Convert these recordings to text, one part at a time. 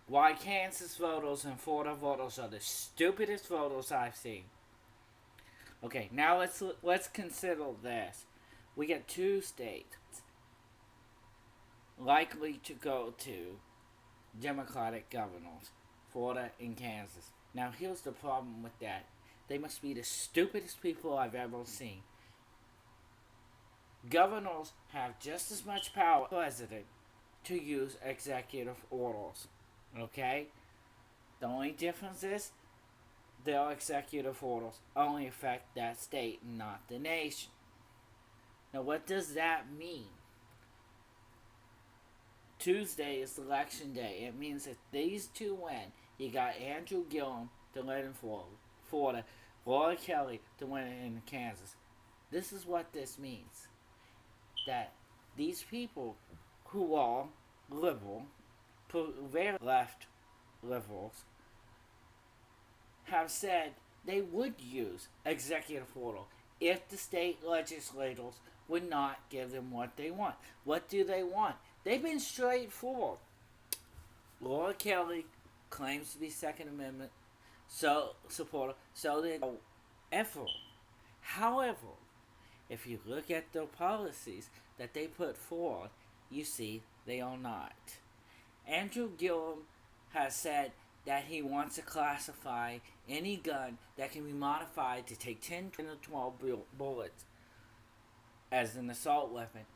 Why Kansas voters and Florida voters are the stupidest voters I've seen. Okay, now let's consider this. We got two states likely to go to Democratic governors, Florida and Kansas. Now here's the problem with that. They must be the stupidest people I've ever seen. Governors have just as much power as the president to use executive orders. Okay? The only difference is their executive orders only affect that state and not the nation. Now, what does that mean? Tuesday is election day. It means that these two win. You got Andrew Gillum to win in Florida, Laura Kelly to win in Kansas. This is what this means. That these people who are liberal, very left liberals, have said they would use executive order if the state legislators would not give them what they want. What do they want? They've been straightforward. Laura Kelly claims to be Second Amendment supporter, so they ever. However, if you look at the policies that they put forward, you see they are not. Andrew Gillum has said that he wants to classify any gun that can be modified to take 10 or 12 bullets as an assault weapon.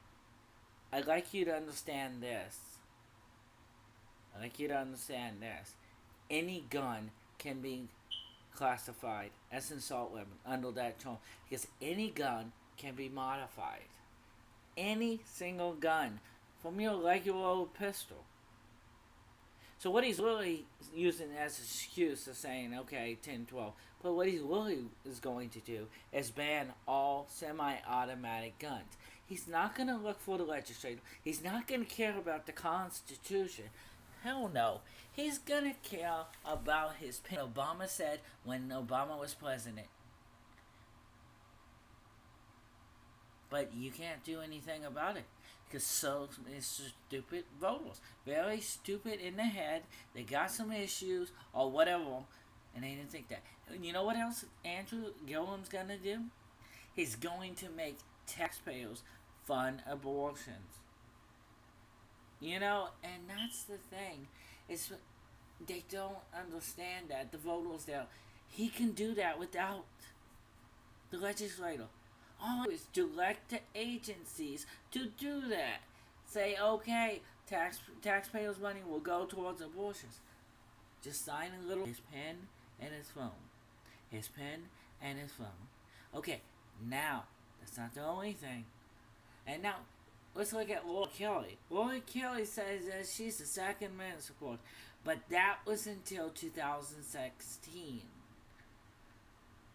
I'd like you to understand this. Any gun can be classified as an assault weapon under that term because any gun can be modified. Any single gun from your regular old pistol. So what he's really using as an excuse of saying, okay, 10, 12. But what he really is going to do is ban all semi-automatic guns. He's not going to look for the legislature. He's not going to care about the Constitution. Hell no. He's going to care about his pen. Obama said when Obama was president. But you can't do anything about it. Because so many stupid voters. Very stupid in the head. They got some issues or whatever. And they didn't think that. And you know what else Andrew Gillum's going to do? He's going to make taxpayers fund abortions. You know, and that's the thing. It's they don't understand that. The voters there. He can do that without the legislator. All is direct to agencies to do that. Say, okay, taxpayers' money will go towards abortions. Just sign a little his pen and his phone. His pen and his phone. Okay, now, that's not the only thing. And now, let's look at Laura Kelly. Laura Kelly says that she's a Second Amendment supporter. But that was until 2016.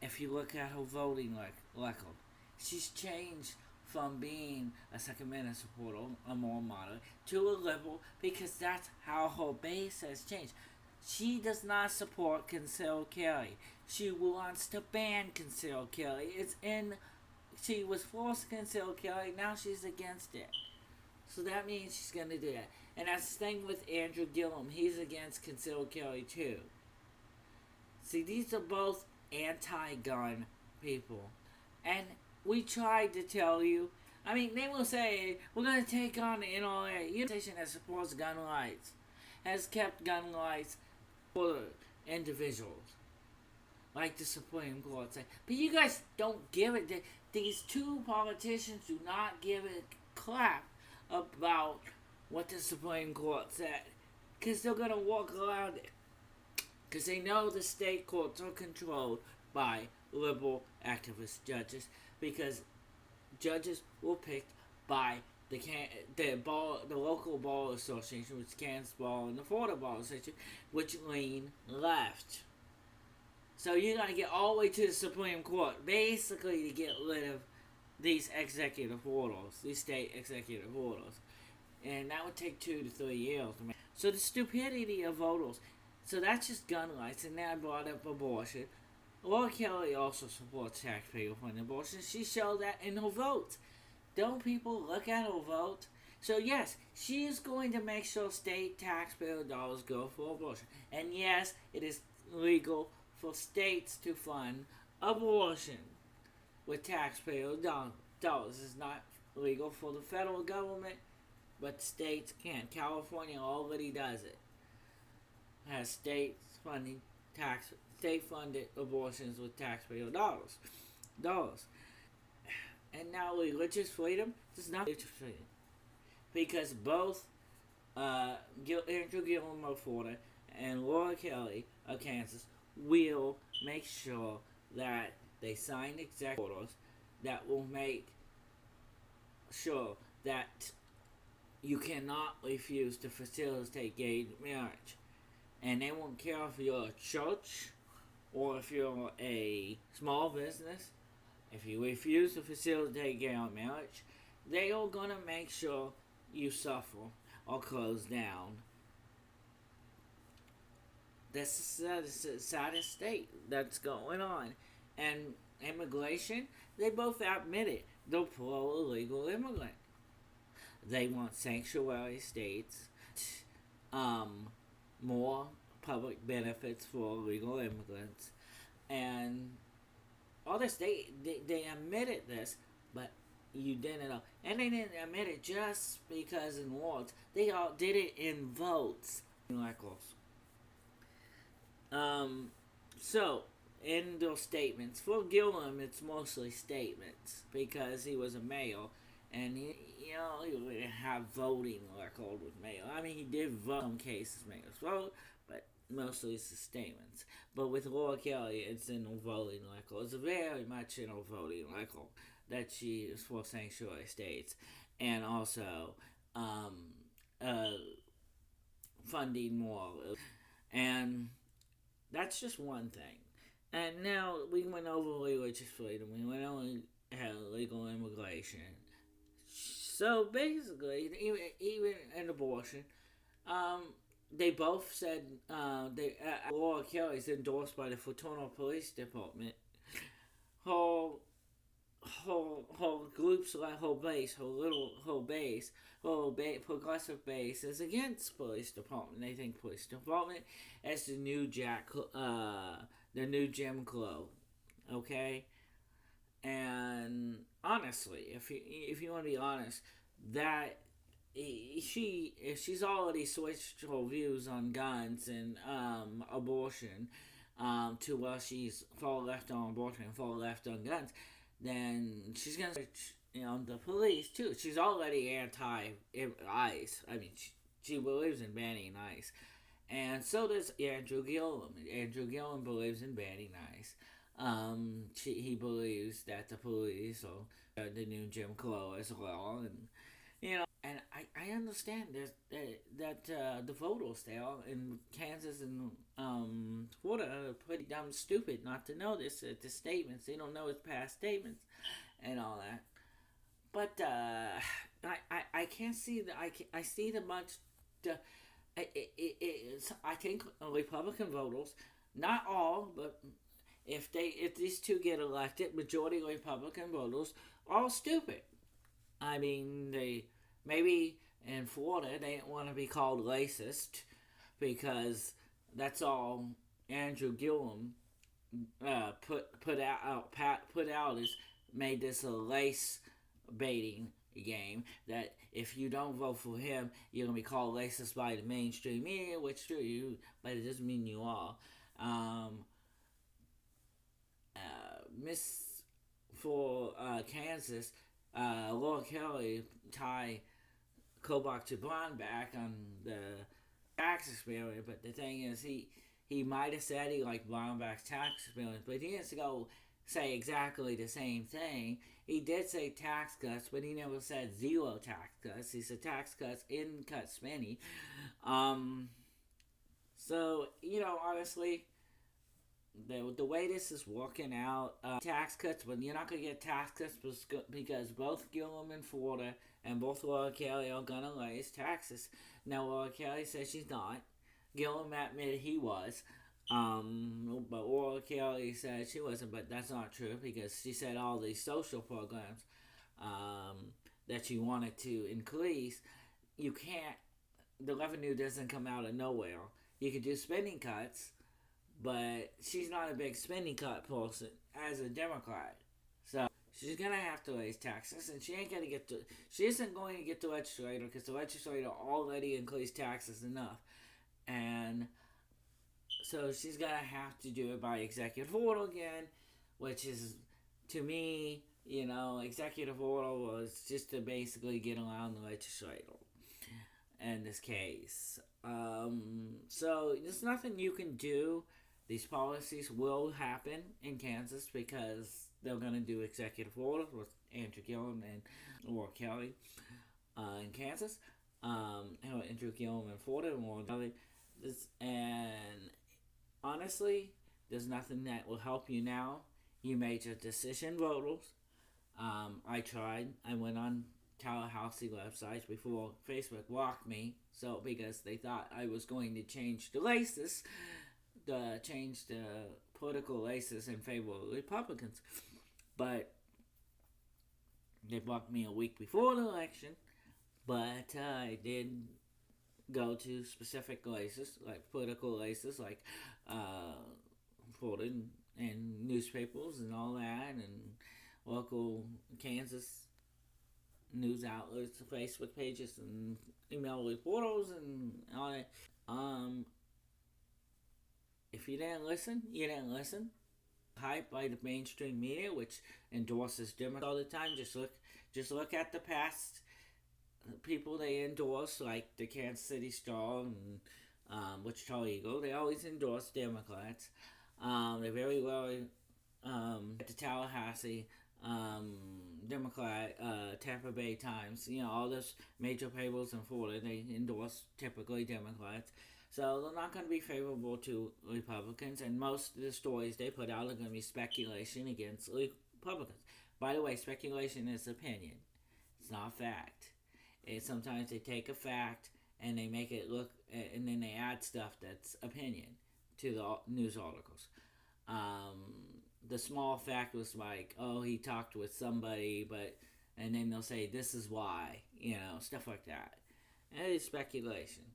If you look at her voting record. She's changed from being a Second Amendment supporter, a more moderate, to a liberal because that's how her base has changed. She does not support concealed carry. She wants to ban concealed carry. She was forced to conceal carry, now she's against it. So that means she's going to do that. And that's the thing with Andrew Gillum. He's against concealed carry too. See, these are both anti-gun people. And we tried to tell you. I mean, they will say, we're going to take on the NRA. Your organization that supports gun rights has kept gun rights for individuals. Like the Supreme Court say. But you guys don't give it. These two politicians do not give a crap about what the Supreme Court said. Because they're going to walk around it. Because they know the state courts are controlled by liberal activist judges. Because judges were picked by the local bar association, which is Kansas Bar, and the Florida Bar Association, which lean left. So you're going to get all the way to the Supreme Court, basically to get rid of these executive orders, these state executive orders. And that would take 2 to 3 years. So the stupidity of voters. So that's just gun rights, and now I brought up abortion. Laura Kelly also supports taxpayer funded abortion. She showed that in her votes. Don't people look at her vote? So yes, she is going to make sure state taxpayer dollars go for abortion. And yes, it is legal for states to fund abortion with taxpayer dollars. It's not legal for the federal government, but states can. California already does it. Has states funding tax state funded abortions with taxpayer dollars. And now religious freedom is not religious freedom because both Andrew Gillum of Florida and Laura Kelly of Kansas will make sure that they sign executive orders that will make sure that you cannot refuse to facilitate gay marriage. And they won't care if you're a church or if you're a small business. If you refuse to facilitate gay marriage, they are going to make sure you suffer or close down. That's the saddest state that's going on. And immigration, they both admit it. They're pro illegal immigrant. They want sanctuary states, more public benefits for illegal immigrants, and all this they admitted this, but you didn't know, and they didn't admit it just because in words. They all did it in votes, like us. So in those statements for Gillum, it's mostly statements because he was a male, and he didn't have voting record with male. I mean, he did vote in some cases, males vote, but mostly it's the statements. But with Laura Kelly, it's in a voting record. It's very much in a voting record that she is for sanctuary states, and also funding more, and that's just one thing. And now we went over religious freedom. We went over legal immigration. So basically, even in abortion, they both said Laura Kelly is endorsed by the Fraternal Police Department. Her group's progressive base is against police department. They think police department is the new the new Jim Crow, okay? And honestly, if you want to be honest, that if she's already switched her views on guns and abortion to where she's far left on abortion and far left on guns, then she's gonna switch, the police too. She's already anti-ICE. I mean, she believes in banning ICE, and so does Andrew Gillum. Andrew Gillum believes in banning ICE. He believes that the police are the new Jim Crow as well, and I understand that the voters there in Kansas and Florida are pretty dumb stupid not to know this. The statements, they don't know his past statements and all that. But I can't see that. I see the much. I think Republican voters, not all, but if these two get elected, majority of Republican voters are stupid. I mean, they maybe in Florida they didn't want to be called racist because that's all Andrew Gillum put out is made this a race baiting game that if you don't vote for him, you're gonna be called racist by the mainstream media, which true you, but it doesn't mean you are. Miss for Kansas, Laura Kelly tie Kobach to Brown back on the tax experience, but the thing is, he might have said he liked Brownback's tax experience, but he didn't go say exactly the same thing. He did say tax cuts, but he never said zero tax cuts. He said tax cuts, in cuts many. So, honestly, the way this is working out, tax cuts, but you're not going to get tax cuts because both Gillum in Florida and both Laura Kelly are going to raise taxes. Now, Laura Kelly says she's not. Gillum admitted he was. But Laura Kelly said she wasn't, but that's not true because she said all these social programs that you wanted to increase, you can't. The revenue doesn't come out of nowhere. You could do spending cuts, but she's not a big spending cut person as a Democrat. So she's gonna have to raise taxes, and she ain't gonna get to. She isn't going to get the legislator because the legislator already increased taxes enough, and so she's gonna have to do it by executive order again, which is, to me, executive order was just to basically get around the legislator in this case. So there's nothing you can do. These policies will happen in Kansas because they're going to do executive orders with Andrew Gillum and or Kelly in Kansas. Andrew Gillum in Florida and Warren Kelly. And honestly, there's nothing that will help you now. You made your decision, voters. I tried. I went on Tallahassee websites before Facebook blocked me. So because they thought I was going to change the laces, change the political laces in favor of Republicans, but they blocked me a week before the election. But I did go to specific laces, like political laces, like voted in newspapers and all that, and local Kansas news outlets, Facebook pages, and email reporters, and all that. If you didn't listen, you didn't listen. Hype by the mainstream media, which endorses Democrats all the time. Just look at the past people they endorse, like the Kansas City Star and Wichita Eagle. They always endorse Democrats. They very well at the Tallahassee Democrat, Tampa Bay Times, all those major papers in Florida, they endorse typically Democrats. So they're not going to be favorable to Republicans, and most of the stories they put out are going to be speculation against Republicans. By the way, speculation is opinion. It's not fact. Sometimes they take a fact and they make it look, and then they add stuff that's opinion to the news articles. The small fact was like, oh, he talked with somebody, and then they'll say this is why, stuff like that. And it is speculation.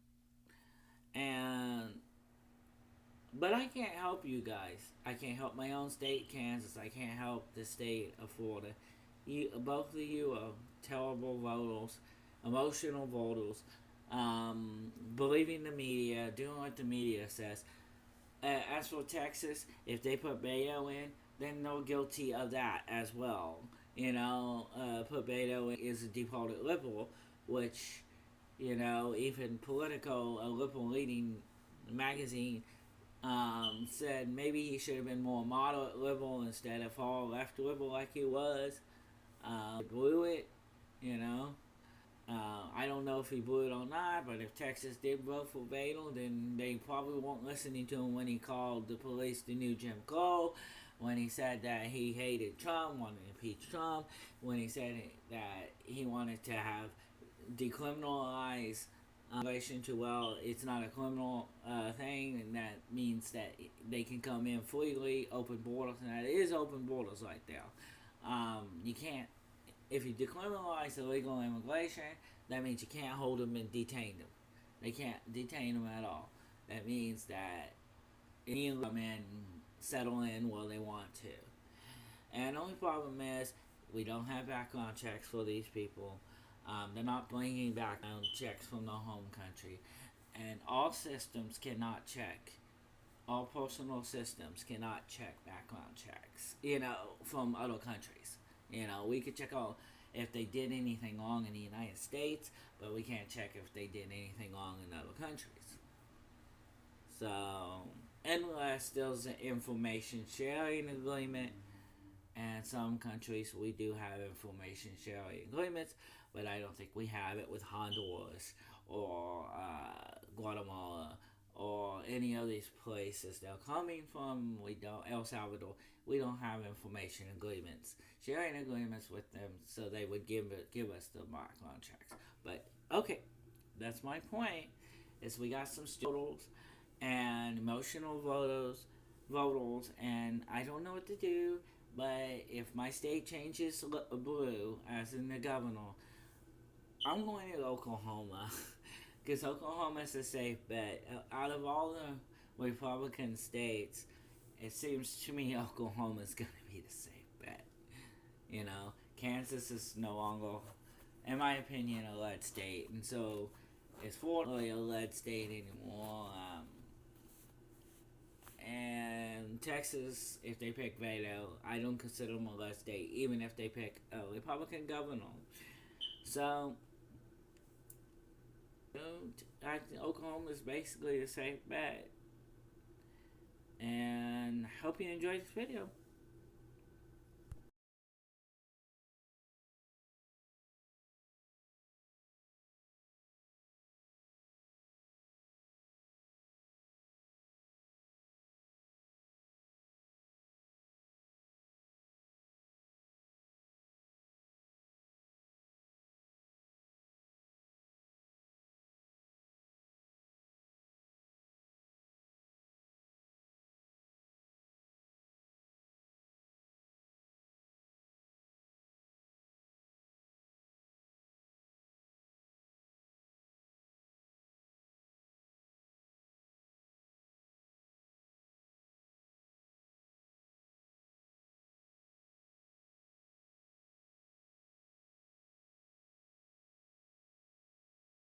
But I can't help you guys. I can't help my own state, Kansas. I can't help the state of Florida. Both of you are terrible voters, emotional voters, believing the media, doing what the media says. As for Texas, if they put Beto in, then they're guilty of that as well. Put Beto in is a deported liberal, which, even Politico, a liberal leading magazine, said maybe he should have been more moderate liberal instead of far left liberal like he was. Blew it, I don't know if he blew it or not, but if Texas did vote for Beto, then they probably weren't listening to him when he called the police the new Jim Crow, when he said that he hated Trump, wanted to impeach Trump, when he said that he wanted to have decriminalize relation to, well, it's not a criminal thing, and that means that they can come in freely, open borders, and that is open borders right there. You can't, if you decriminalize illegal immigration, that means you can't hold them and detain them. They can't detain them at all. That means that any of them come in, settle in where they want to. And the only problem is we don't have background checks for these people. They're not bringing background checks from their home country. And all systems cannot check. All personal systems cannot check background checks, from other countries. We could check out if they did anything wrong in the United States, but we can't check if they did anything wrong in other countries. So, unless there's an information sharing agreement, and some countries we do have information sharing agreements, but I don't think we have it with Honduras or Guatemala or any of these places they're coming from. We don't, El Salvador, we don't have information agreements, sharing agreements with them, so they would give us the background checks. But okay, that's my point. Is we got some students and emotional voters, and I don't know what to do. But if my state changes blue, as in the governor, I'm going to Oklahoma because Oklahoma is a safe bet. Out of all the Republican states, it seems to me Oklahoma is going to be the safe bet. You know, Kansas is no longer, in my opinion, a lead state, and so it's fortunately a lead state anymore. And Texas, if they pick Beto, I don't consider them a lead state, even if they pick a Republican governor. So, I think Oklahoma is basically a safe bet. And I hope you enjoyed this video.